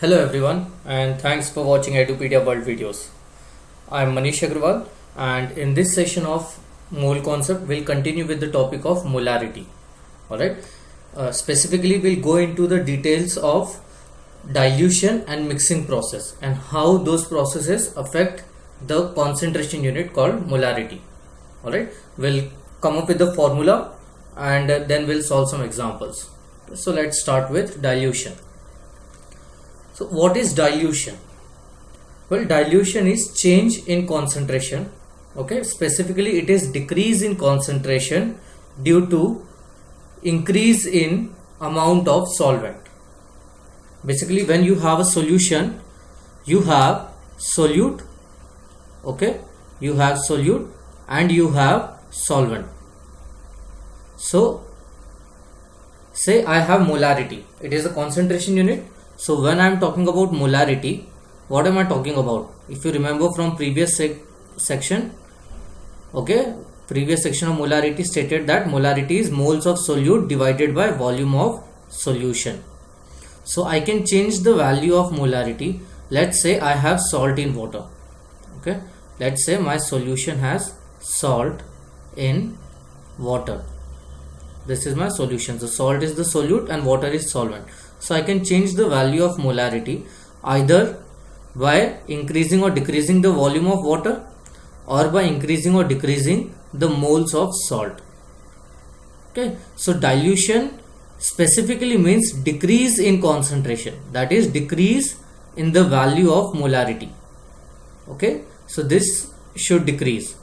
Hello everyone and thanks for watching Edupedia World videos. I am Manish Agrawal and in this session of mole concept we'll continue with the topic of molarity. Alright, specifically we'll go into the details of dilution and mixing process and how those processes affect the concentration unit called molarity. Alright, we'll come up with the formula and then we'll solve some examples. So let's start with dilution. So what is dilution? Well, dilution is change in concentration. Okay, specifically it is decrease in concentration due to increase in amount of solvent. Basically when you have a solution, you have solute, okay, you have solute and you have solvent. So say I have molarity, it is a concentration unit. So when I am talking about molarity, what am I talking about? If you remember from previous section, okay, previous section of molarity stated that molarity is moles of solute divided by volume of solution. So I can change the value of molarity. Let's say I have salt in water. Okay, let's say my solution has salt in water. This is my solution. So salt is the solute and water is solvent. So I can change the value of molarity either by increasing or decreasing the volume of water or by increasing or decreasing the moles of salt. Okay, so dilution specifically means decrease in concentration, that is decrease in the value of molarity. Okay, so this should decrease.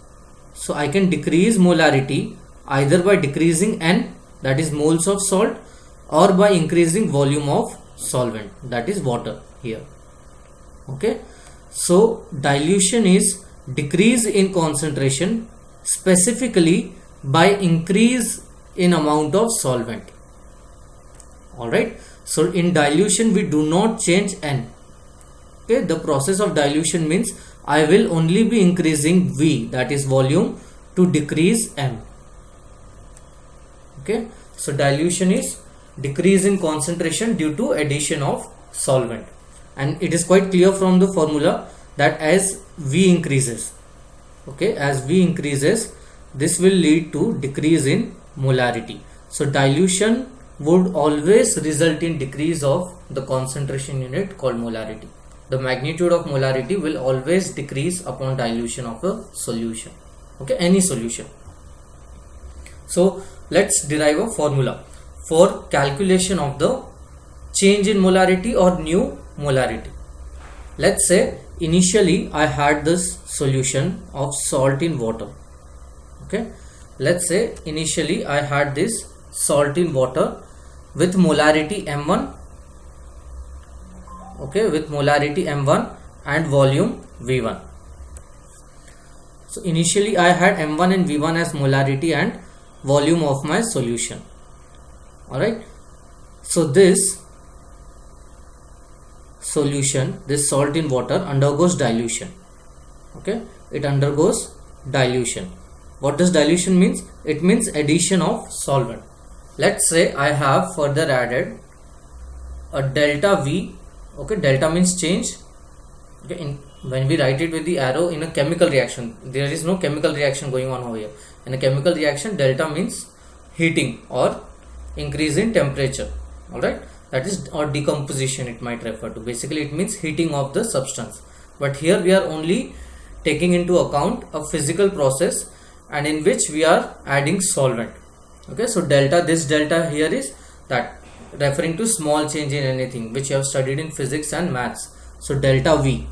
So I can decrease molarity either by decreasing N, that is moles of salt, or by increasing volume of solvent, that is water here. Okay, so dilution is decrease in concentration specifically by increase in amount of solvent. Alright, so in dilution we do not change N. Okay, the process of dilution means I will only be increasing V, that is volume, to decrease M. Okay, so dilution is decrease in concentration due to addition of solvent, and it is quite clear from the formula that as V increases, okay, as V increases, this will lead to decrease in molarity. So dilution would always result in decrease of the concentration unit called molarity. The magnitude of molarity will always decrease upon dilution of a solution, okay, any solution. So let's derive a formula for calculation of the change in molarity or new molarity. Let's say initially I had this solution of salt in water. Okay, let's say initially I had this salt in water with molarity M1, okay, with molarity M1 and volume V1. So initially I had M1 and V1 as molarity and volume of my solution. Alright, so this solution, this salt in water undergoes dilution. Okay, it undergoes dilution. What does dilution means? It means addition of solvent. Let's say I have further added a delta V. Okay, delta means change. Okay, when we write it with the arrow in a chemical reaction, there is no chemical reaction going on over here. In a chemical reaction, delta means heating or increase in temperature. Alright, that is, or decomposition it might refer to. Basically it means heating of the substance, but here we are only taking into account a physical process and in which we are adding solvent. Okay, so delta, this delta here is that referring to small change in anything which you have studied in physics and maths. So delta V.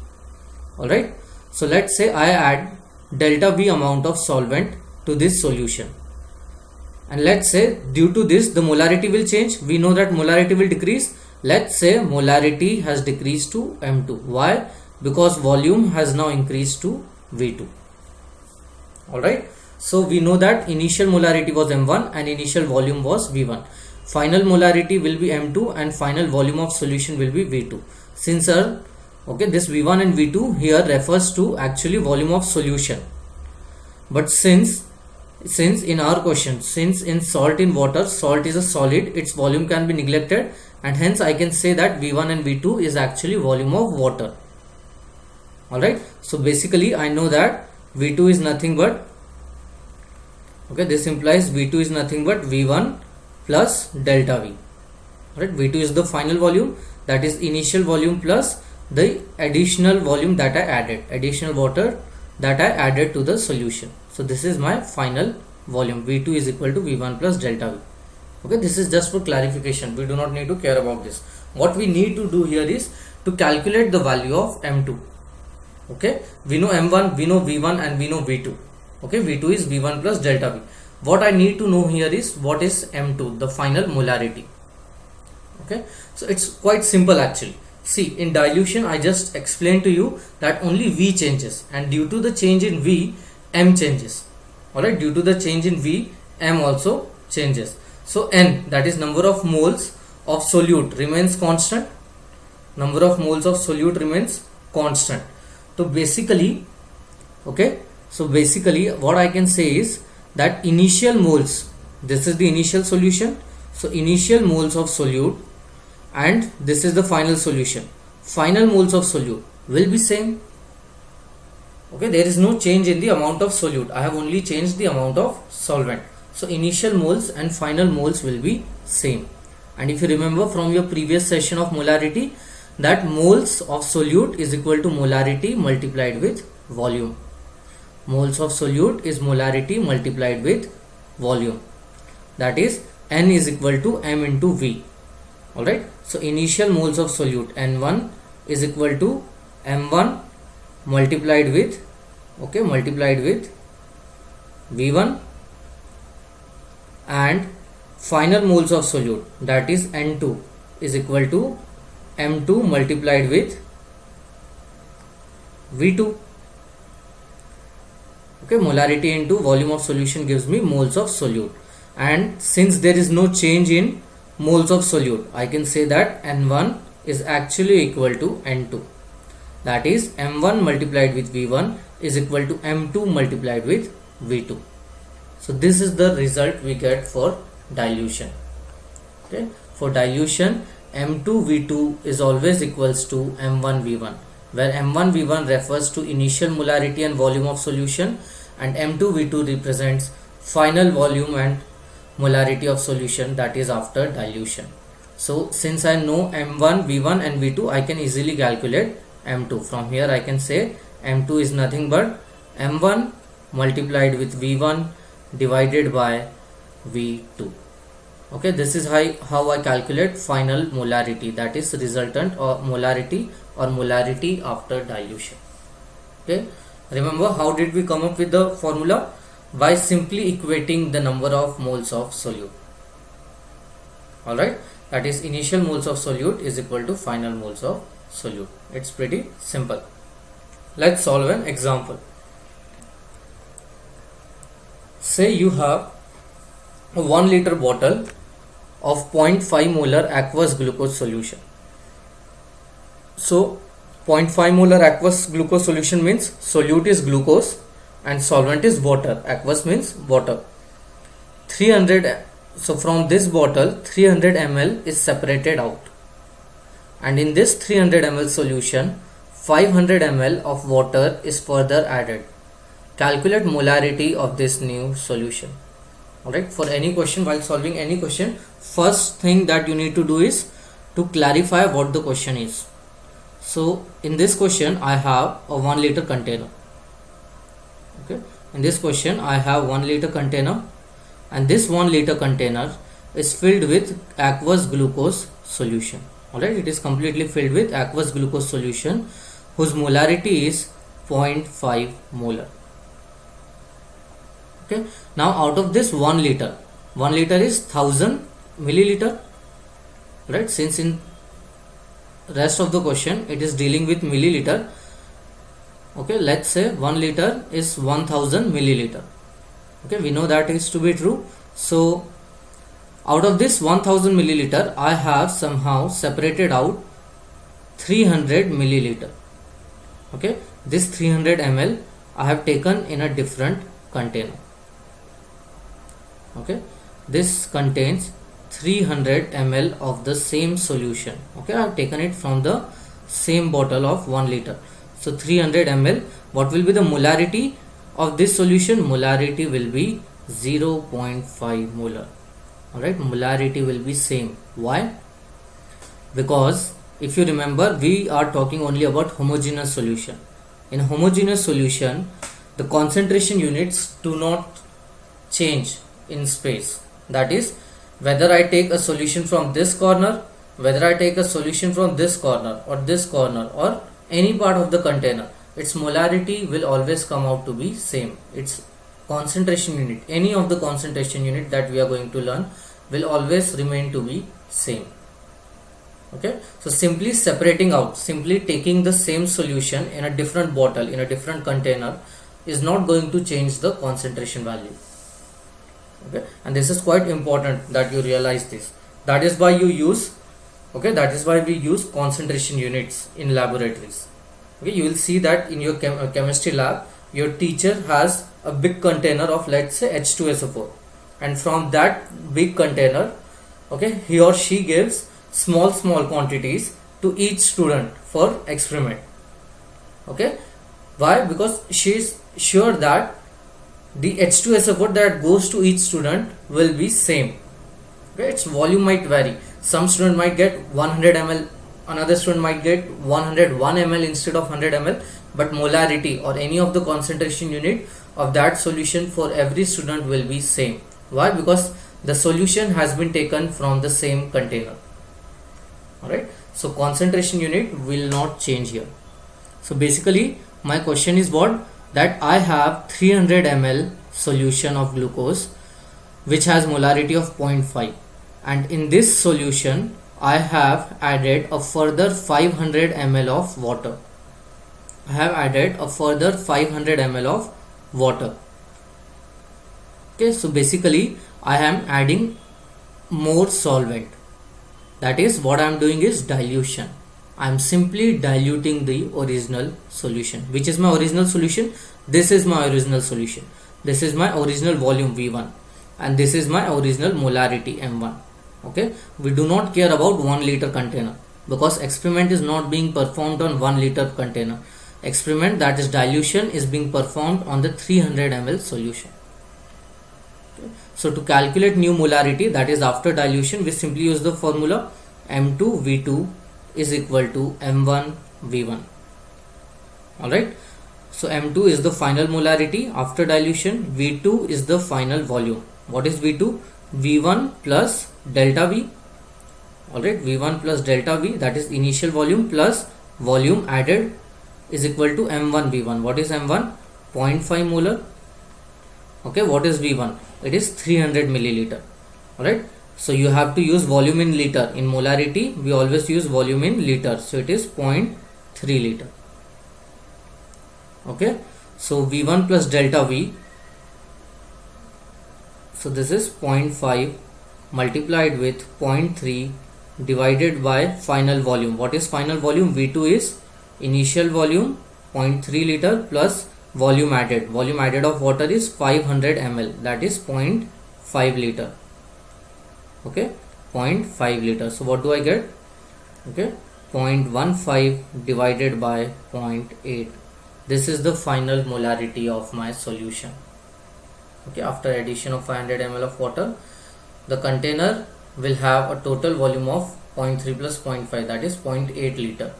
Alright, so let's say I add delta V amount of solvent to this solution, and let's say due to this the molarity will change. We know that molarity will decrease. Let's say molarity has decreased to M2. Why? Because volume has now increased to V2. Alright, so we know that initial molarity was M1 and initial volume was V1. Final molarity will be M2 and final volume of solution will be V2. Since okay, this V1 and V2 here refers to actually volume of solution, but since in our question, since in salt in water, salt is a solid, its volume can be neglected and hence I can say that V1 and V2 is actually volume of water. Alright, so basically I know that V2 is nothing but, okay, this implies V2 is nothing but V1 plus delta V. Right, V2 is the final volume, that is initial volume plus the additional volume that I added, additional water that I added to the solution. So this is my final volume. V2 is equal to V1 plus delta V. Okay, this is just for clarification. We do not need to care about this. What we need to do here is to calculate the value of M2. Okay, we know M1, we know V1, and we know V2. Okay, V2 is V1 plus delta V. What I need to know here is what is M2, the final molarity. Okay, so it's quite simple actually. See, in dilution I just explained to you that only V changes, and due to the change in V, M changes. Alright, due to the change in V, M also changes. So N, that is number of moles of solute, remains constant. Number of moles of solute remains constant. So basically, okay, so basically what I can say is that initial moles, this is the initial solution, so initial moles of solute, and this is the final solution. Final moles of solute will be same. Okay, there is no change in the amount of solute. I have only changed the amount of solvent. So initial moles and final moles will be same. And if you remember from your previous session of molarity, that moles of solute is equal to molarity multiplied with volume. Moles of solute is molarity multiplied with volume. That is N is equal to M into V. Alright, so initial moles of solute N1 is equal to M1 multiplied with, okay, multiplied with V1, and final moles of solute, that is N2 is equal to M2 multiplied with V2. Okay, molarity into volume of solution gives me moles of solute, and since there is no change in moles of solute, I can say that N1 is actually equal to N2, that is M1 multiplied with V1 is equal to M2 multiplied with V2. So this is the result we get for dilution. Okay, for dilution M2 V2 is always equals to M1 V1, where M1 V1 refers to initial molarity and volume of solution, and M2 V2 represents final volume and molarity of solution, that is after dilution. So since I know M1 V1 and V2, I can easily calculate M2. From here I can say M2 is nothing but M1 multiplied with V1 divided by V2. Okay, this is how I calculate final molarity, that is resultant or molarity after dilution. Okay, remember how did we come up with the formula? By simply equating the number of moles of solute. Alright, that is initial moles of solute is equal to final moles of solute. It's pretty simple. Let's solve an example. Say you have a 1 liter bottle of 0.5 molar aqueous glucose solution. So 0.5 molar aqueous glucose solution means solute is glucose and solvent is water. Aqueous means water. 300, so from this bottle 300 ml is separated out, and in this 300 ml solution 500 ml of water is further added. Calculate molarity of this new solution. Alright, for any question, while solving any question, first thing that you need to do is to clarify what the question is. So in this question I have a 1 liter container. Okay, in this question I have 1 liter container, and this 1 liter container is filled with aqueous glucose solution. Alright, it is completely filled with aqueous glucose solution whose molarity is 0.5 molar. Okay, now out of this 1 liter is 1000 milliliter, right? Since in rest of the question it is dealing with milliliter, okay, let's say 1 liter is 1000 milliliter. Okay, we know that is to be true. So out of this 1000 milliliter I have somehow separated out 300 milliliter. Okay, this 300 ml I have taken in a different container. Okay, this contains 300 ml of the same solution. Okay, I have taken it from the same bottle of 1 liter. So 300 ml, what will be the molarity of this solution? Molarity will be 0.5 molar. Alright, molarity will be same. Why? Because if you remember, we are talking only about homogeneous solution. In homogeneous solution, the concentration units do not change in space. That is, whether I take a solution from this corner, whether I take a solution from this corner or any part of the container, its molarity will always come out to be same. Its concentration unit, any of the concentration unit that we are going to learn, will always remain to be same. Okay, so simply separating out, simply taking the same solution in a different bottle, in a different container, is not going to change the concentration value. Okay, and this is quite important that you realize this. That is why you use, okay, that is why we use concentration units in laboratories. Okay, you will see that in your chemistry lab, your teacher has a big container of, let's say, H2SO4, and from that big container, okay, he or she gives small quantities to each student for experiment. Okay, why? Because she is sure that the H2SO4 that goes to each student will be same. Okay, its volume might vary. Some student might get 100 ml, another student might get 101 ml instead of 100 ml, but molarity or any of the concentration unit of that solution for every student will be same. Why? Because the solution has been taken from the same container. Alright, so concentration unit will not change here. So basically my question is what? That I have 300 ml solution of glucose which has molarity of 0.5, and in this solution I have added a further 500 ml of water. I have added a further 500 ml of water. Okay, so basically I am adding more solvent. That is, what I am doing is dilution. I am simply diluting the original solution. Which is my original solution? This is my original solution. This is my original volume V1, and this is my original molarity M1. Okay, we do not care about 1 liter container because experiment is not being performed on 1 liter container. Experiment, that is dilution, is being performed on the 300 ml solution. Okay. So to calculate new molarity, that is after dilution, we simply use the formula M2V2 is equal to M1 V1. Alright, so M2 is the final molarity after dilution, V2 is the final volume. What is V2? V1 plus delta V. Alright, V1 plus delta V, that is initial volume plus volume added, is equal to M1 V1. What is M1? 0.5 molar. Okay, what is V1? It is 300 milliliter. Alright, so you have to use volume in liter. In molarity, we always use volume in liter. So it is 0.3 liter. Okay, so V1 plus delta V. So this is 0.5 multiplied with 0.3 divided by final volume. What is final volume? V2 is initial volume 0.3 liter plus volume added. Volume added of water is 500 ml, that is 0.5 liter. Okay, 0.5 liter. So what do I get? Okay, 0.15 divided by 0.8. This is the final molarity of my solution. Okay, after addition of 500 ml of water, the container will have a total volume of 0.3 plus 0.5, that is 0.8 liter.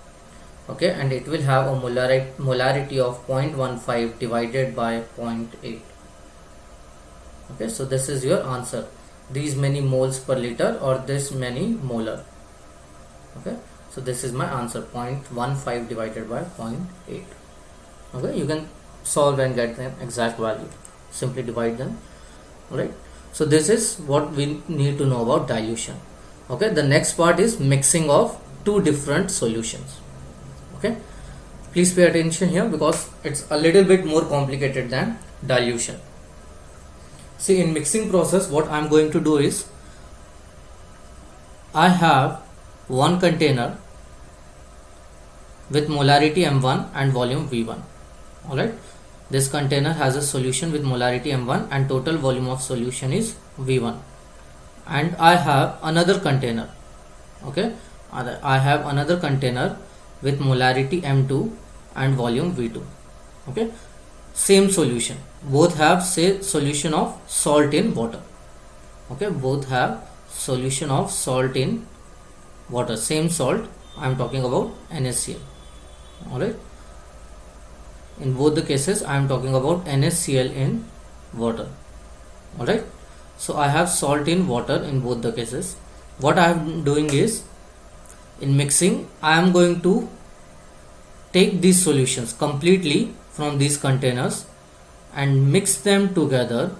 Okay, and it will have a molarity of 0.15 divided by 0.8. Okay, so this is your answer. These many moles per liter or this many molar. Okay, so this is my answer, 0.15 divided by 0.8. Okay, you can solve and get the exact value. Simply divide them. Alright, so this is what we need to know about dilution. Okay, the next part is mixing of two different solutions. Okay, please pay attention here because it's a little bit more complicated than dilution. See, in mixing process, what I'm going to do is I have one container with molarity M1 and volume V1. Alright, this container has a solution with molarity M1 and total volume of solution is V1. and I have another container. Okay, I have another container with molarity M2 and volume V2. Okay, same solution, both have say solution of salt in water. Okay, both have solution of salt in water, same salt. I am talking about NaCl. All right, in both the cases I am talking about NaCl in water. All right, so I have salt in water in both the cases. What I am doing is, in mixing, I am going to take these solutions completely from these containers and mix them together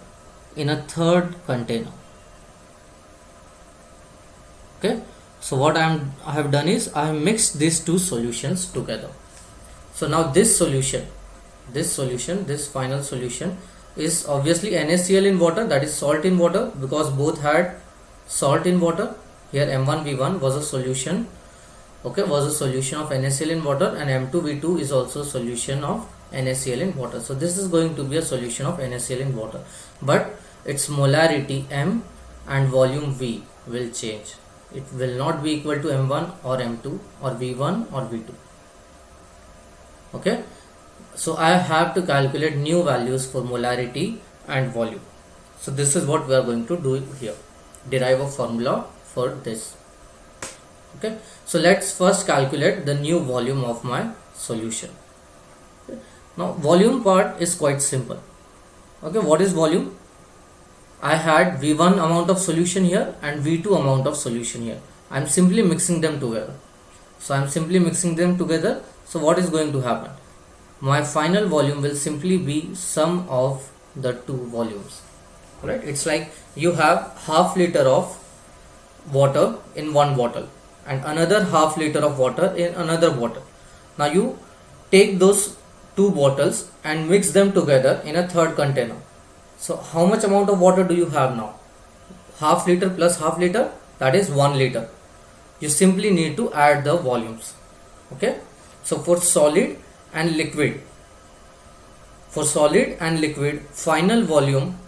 in a third container. Okay, so what I have done is I have mixed these two solutions together. So now this final solution is obviously NaCl in water, that is salt in water, because both had salt in water. Here M1V1 was a solution, okay, was a solution of NaCl in water, and M2V2 is also a solution of NaCl in water. So this is going to be a solution of NaCl in water, but its molarity M and volume V will change. It will not be equal to M1 or M2 or V1 or V2. Okay, so I have to calculate new values for molarity and volume. So this is what we are going to do here, derive a formula for this. Okay, so let's first calculate the new volume of my solution. Okay. Now volume part is quite simple. Okay, what is volume? I had V1 amount of solution here and V2 amount of solution here. I am simply mixing them together. So So what is going to happen? My final volume will simply be sum of the two volumes. Alright, it's like you have half liter of water in one bottle and another half liter of water in another bottle. Now you take those two bottles and mix them together in a third container. So how much amount of water do you have now? Half liter plus half liter, that is 1 liter. You simply need to add the volumes. Okay, so for solid and liquid, final volume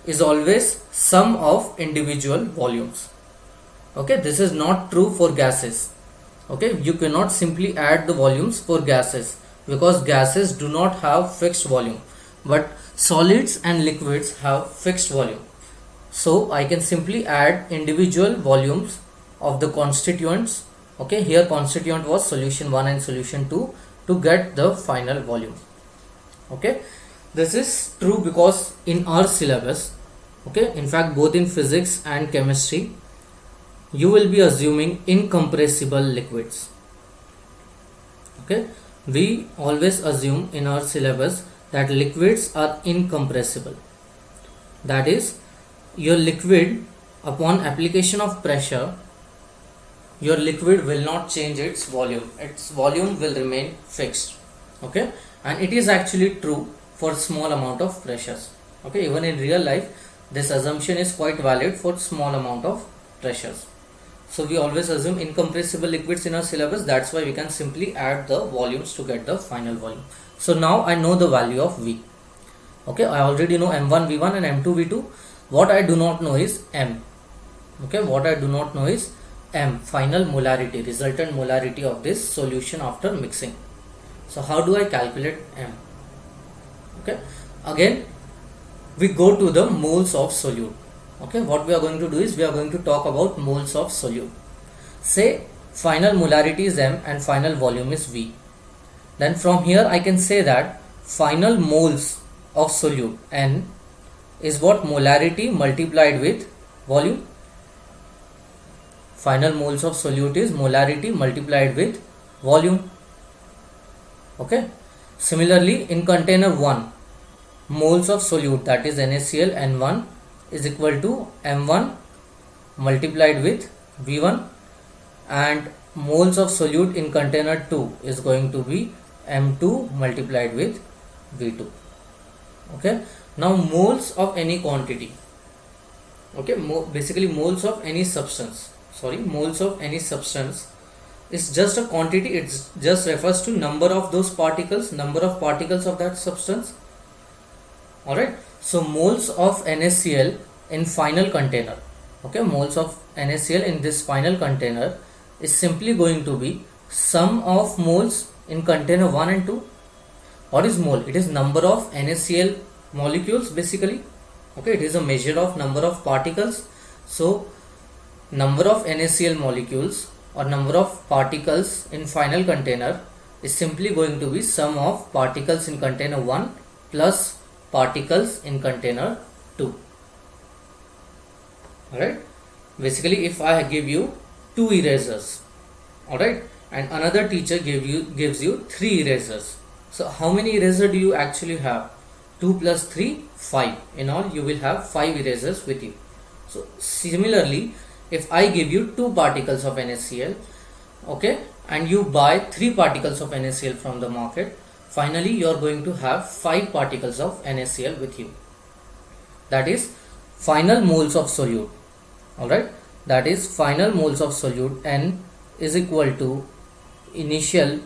is always sum of individual volumes. Okay, this is not true for gases. Okay, you cannot simply add the volumes for gases because gases do not have fixed volume, but solids and liquids have fixed volume. So I can simply add individual volumes of the constituents. Okay, here constituent was solution 1 and solution 2 to get the final volume. Okay, this is true because in our syllabus, okay, in fact both in physics and chemistry, you will be assuming incompressible liquids. Okay, we always assume in our syllabus that liquids are incompressible. That is, your liquid, upon application of pressure, your liquid will not change its volume. Its volume will remain fixed. Okay, and it is actually true for small amount of pressures. Okay, even in real life, this assumption is quite valid for small amount of pressures. So we always assume incompressible liquids in our syllabus. That's why we can simply add the volumes to get the final volume. So now I know the value of V. Okay, I already know M1 V1 and M2 V2. What I do not know is M. Okay, what I do not know is M, final molarity, resultant molarity of this solution after mixing. So how do I calculate M? Okay, again we go to the moles of solute. Okay, what we are going to do is we are going to talk about moles of solute. Say final molarity is M and final volume is V. Then from here I can say that final moles of solute N is what? Molarity multiplied with volume. Final moles of solute is molarity multiplied with volume. Okay, similarly in container 1, moles of solute, that is NaCl N1, is equal to M1 multiplied with V1, and moles of solute in container 2 is going to be M2 multiplied with V2. Okay, now moles of any quantity, okay, basically moles of any substance, moles of any substance is just a quantity. It just refers to number of those particles, number of particles of that substance. Alright, so moles of NaCl in final container, okay, moles of NaCl in this final container is simply going to be sum of moles in container 1 and 2. What is mole? It is number of NaCl molecules basically. Okay, it is a measure of number of particles. So number of NaCl molecules or number of particles in final container is simply going to be sum of particles in container 1 plus particles in container 2. Alright, basically if I give you 2 erasers, alright, and another teacher gives you 3 erasers, so how many erasers do you actually have? 2 plus 3, 5. In all you will have 5 erasers with you. So similarly, if I give you 2 particles of NaCl, okay, and you buy 3 particles of NaCl from the market, finally you are going to have 5 particles of NaCl with you. That is final moles of solute. Alright, that is final moles of solute N is equal to initial,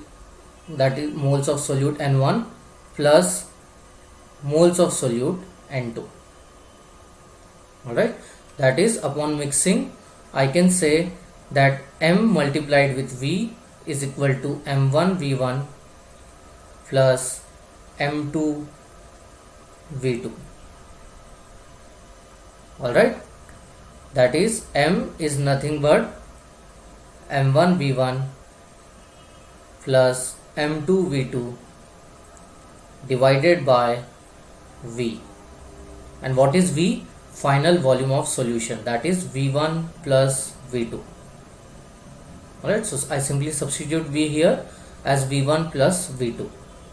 that is moles of solute N1 plus moles of solute N2. Alright, that is upon mixing I can say that M multiplied with V is equal to M1 V1 plus M2 V2. Alright, that is M is nothing but M1 V1 plus M2 V2 divided by V. And what is V? Final volume of solution, that is V1 plus V2. Alright, so I simply substitute V here as V1 plus V2.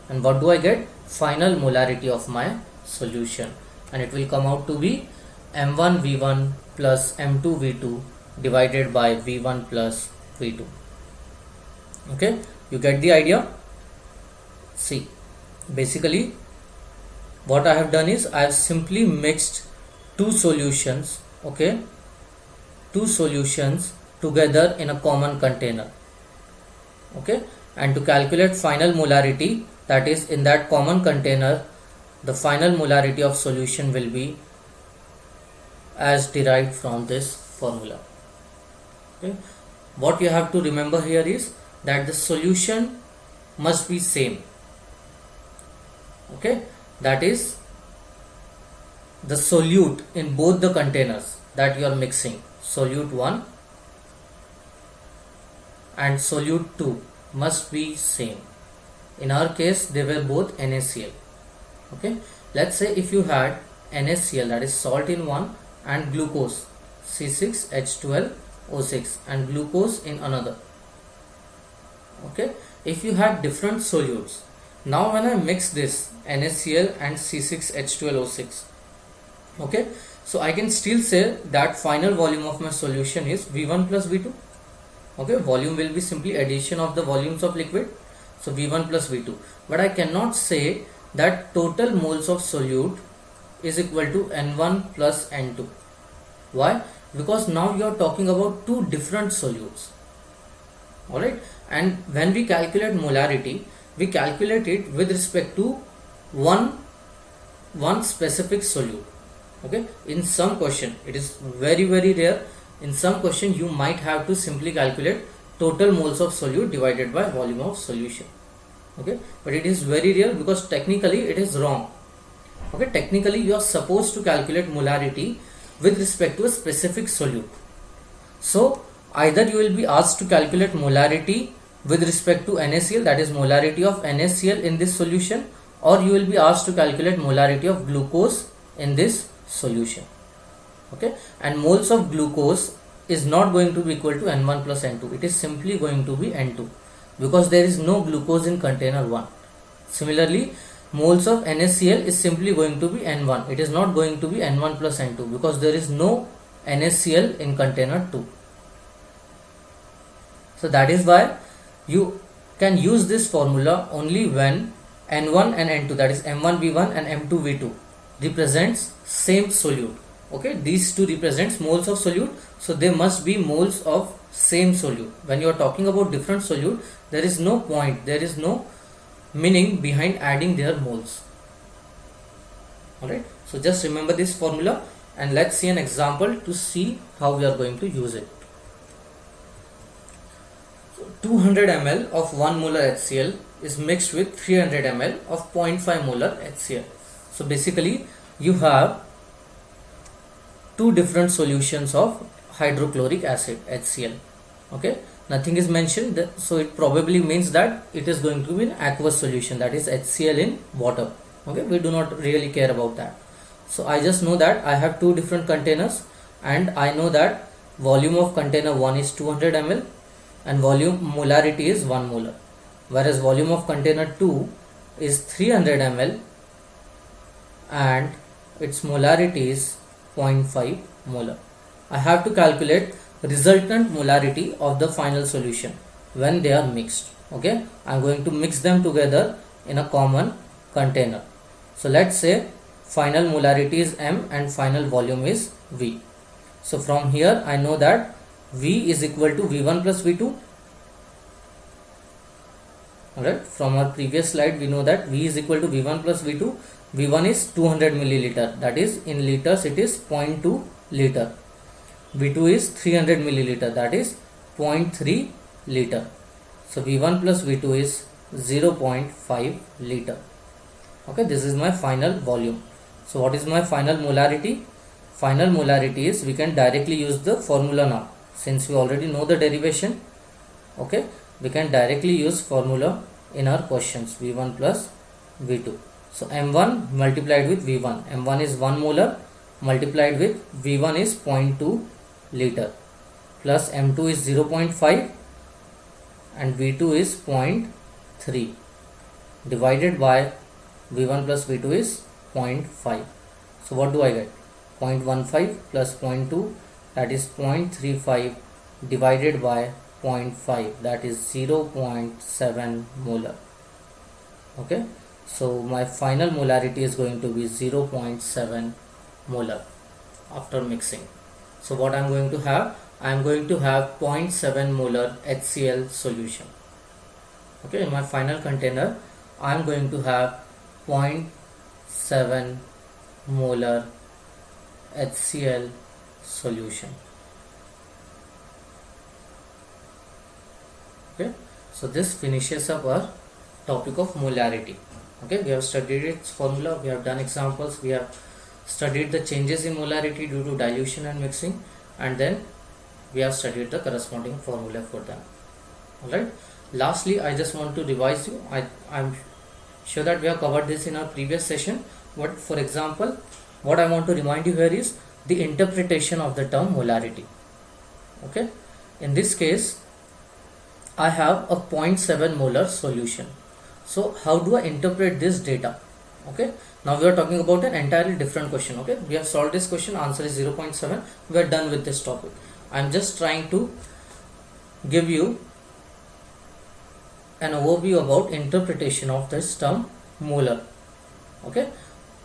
And what do I get? Final molarity of my solution. And it will come out to be M1 V1 plus M2 V2 divided by V1 plus V2. Okay, you get the idea? See, basically what I have done is I have simply mixed 2 solutions, okay, 2 solutions together in a common container, okay, and to calculate final molarity, that is in that common container the final molarity of solution will be as derived from this formula. Okay, what you have to remember here is that the solution must be same. Okay, that is the solute in both the containers that you are mixing, solute 1 and solute 2 must be same. In our case they were both NaCl. Okay, let's say if you had NaCl, that is salt in one, and glucose C6H12O6 and glucose in another. Okay, if you had different solutes, now when I mix this NaCl and C6H12O6, okay, so I can still say that final volume of my solution is V1 plus V2. Okay, volume will be simply addition of the volumes of liquid, so V1 plus V2, but I cannot say that total moles of solute is equal to N1 plus N2. Why? Because now you are talking about 2 different solutes. Alright, and when we calculate molarity, we calculate it with respect to one specific solute. Okay, in some question it is very rare. In some question you might have to simply calculate total moles of solute divided by volume of solution. Okay, but it is very rare because technically it is wrong. Okay, technically you are supposed to calculate molarity with respect to a specific solute. So either you will be asked to calculate molarity with respect to NaCl, that is molarity of NaCl in this solution, or you will be asked to calculate molarity of glucose in this solution. Okay, and moles of glucose is not going to be equal to N1 plus N2, it is simply going to be N2 because there is no glucose in container 1. Similarly, moles of NaCl is simply going to be N1, it is not going to be N1 plus N2 because there is no NaCl in container 2. So that is why you can use this formula only when N1 and N2, that is M1 V1 and M2 V2 represents same solute. Okay, these two represents moles of solute, so they must be moles of same solute. When you are talking about different solute, there is no point, there is no meaning behind adding their moles. Alright, so just remember this formula and let's see an example to see how we are going to use it. 200 ml of 1 molar HCl is mixed with 300 ml of 0.5 molar HCl. So basically you have two different solutions of hydrochloric acid HCl. Okay, nothing is mentioned, so it probably means that it is going to be an aqueous solution, that is HCl in water. Okay, we do not really care about that. So I just know that I have two different containers, and I know that volume of container 1 is 200 ml and volume molarity is 1 molar, whereas volume of container 2 is 300 ml and its molarity is 0.5 molar. I have to calculate resultant molarity of the final solution when they are mixed. Okay, I am going to mix them together in a common container. So let's say final molarity is M and final volume is V. So from here I know that V is equal to V1 plus V2. Alright, from our previous slide we know that V is equal to V1 plus V2. V1 is 200 milliliter, that is in liters it is 0.2 liter. V2 is 300 milliliter, that is 0.3 liter. So V1 plus V2 is 0.5 liter. Okay, this is my final volume. So what is my final molarity? Final molarity is, we can directly use the formula now. Since we already know the derivation, okay, we can directly use formula in our questions, V1 plus V2. So M1 multiplied with V1, M1 is 1 molar multiplied with V1 is 0.2 liter plus M2 is 0.5 and V2 is 0.3 divided by V1 plus V2 is 0.5. So what do I get? 0.15 plus 0.2, that is 0.35 divided by 0.5, that is 0.7 molar. Okay, so my final molarity is going to be 0.7 molar after mixing. So what I am going to have? I am going to have 0.7 molar HCl solution. Okay, in my final container I am going to have 0.7 molar HCl solution. Okay, so this finishes up our topic of molarity. Okay, we have studied its formula, we have done examples, we have studied the changes in molarity due to dilution and mixing, and then we have studied the corresponding formula for them. Alright, lastly I just want to revise you. I'm sure that we have covered this in our previous session, but for example what I want to remind you here is the interpretation of the term molarity. Okay, in this case I have a 0.7 molar solution. So how do I interpret this data? Okay, now we are talking about an entirely different question. Okay, we have solved this question, answer is 0.7. We are done with this topic. I am just trying to give you an overview about interpretation of this term molar. Okay,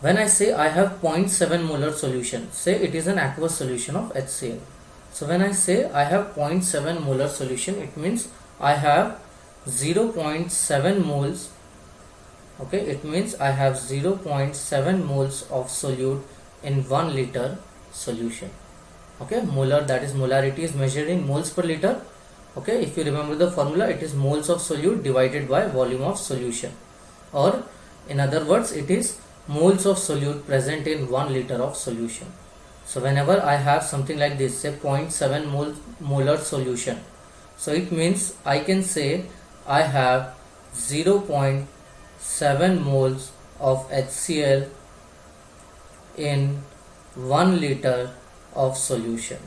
when I say I have 0.7 molar solution, say it is an aqueous solution of HCl. So when I say I have 0.7 molar solution, it means I have 0.7 moles. Okay, it means I have 0.7 moles of solute in 1 liter solution. Okay, molar, that is molarity is measured in moles per liter. Okay, if you remember the formula, it is moles of solute divided by volume of solution, or in other words it is moles of solute present in 1 liter of solution. So whenever I have something like this, say 0.7 molar solution, so it means I can say I have 0.7 moles of HCl in 1 liter of solution.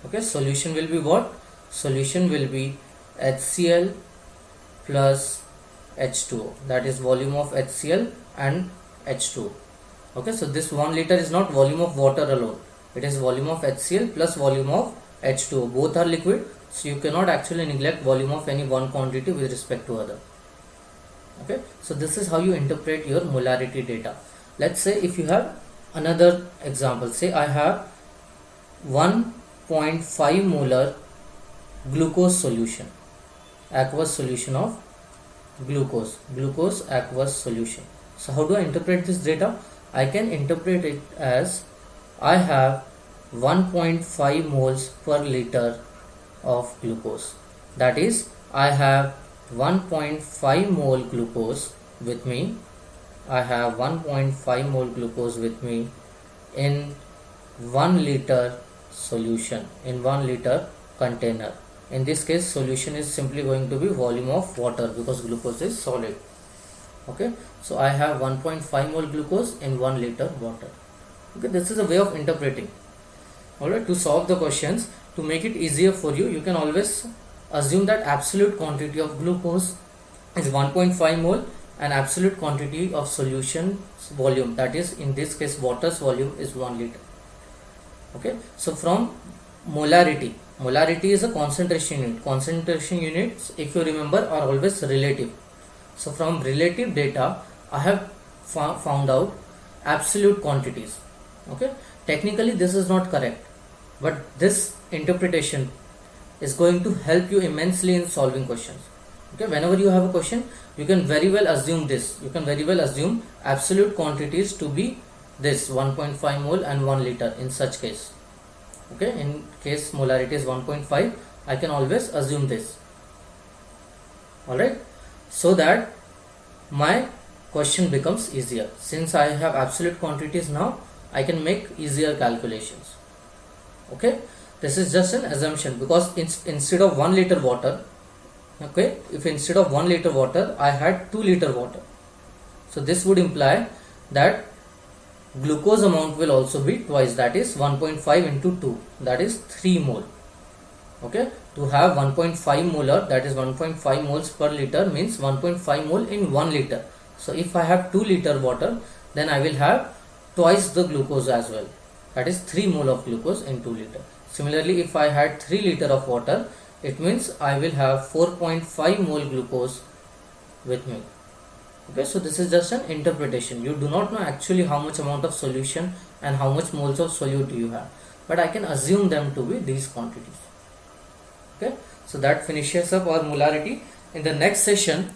Okay, solution will be what? Solution will be HCl plus H2O, that is volume of HCl and H2O. Okay, so this 1 liter is not volume of water alone, it is volume of HCl plus volume of H2O. Both are liquid, so you cannot actually neglect volume of any one quantity with respect to other. Okay, so this is how you interpret your molarity data. Let's say if you have another example, say I have 1.5 molar glucose solution, aqueous solution of glucose aqueous solution. So how do I interpret this data? I can interpret it as I have 1.5 moles per liter of glucose. That is, I have 1.5 mole glucose with me. I have 1.5 mole glucose with me in 1 liter solution, in 1 liter container. In this case, solution is simply going to be volume of water because glucose is solid. Okay, so I have 1.5 mole glucose in 1 liter water. Okay, this is a way of interpreting. Alright, to solve the questions, to make it easier for you, you can always assume that absolute quantity of glucose is 1.5 mole and absolute quantity of solution volume, that is in this case water's volume, is 1 liter. Okay, so from molarity, molarity is a concentration unit. Concentration units, if you remember, are always relative. So from relative data I have found out absolute quantities. Okay, technically this is not correct, but this interpretation is going to help you immensely in solving questions. Okay, whenever you have a question, you can very well assume this. You can very well assume absolute quantities to be this 1.5 mole and 1 liter in such case. Okay, in case molarity is 1.5, I can always assume this. Alright, so that my question becomes easier. Since I have absolute quantities now, I can make easier calculations. Okay, this is just an assumption because instead of 1 liter water, okay, if instead of 1 liter water I had 2 liter water, so this would imply that glucose amount will also be twice, that is 1.5 into 2, that is 3 mole. Okay, to have 1.5 molar, that is 1.5 moles per liter, means 1.5 mole in 1 liter. So if I have 2 liter water, then I will have twice the glucose as well, that is 3 mole of glucose in 2 liter. Similarly, if I had 3 liter of water, it means I will have 4.5 mole glucose with me. Okay, so this is just an interpretation. You do not know actually how much amount of solution and how much moles of solute do you have, but I can assume them to be these quantities. Okay, so that finishes up our molarity. In the next session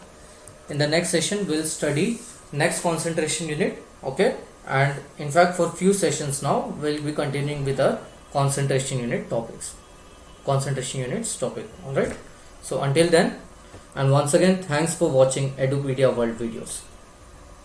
we'll study next concentration unit. Okay, and in fact for few sessions now we'll be continuing with our concentration units topic. All right, so until then, and once again, thanks for watching Edupedia World videos.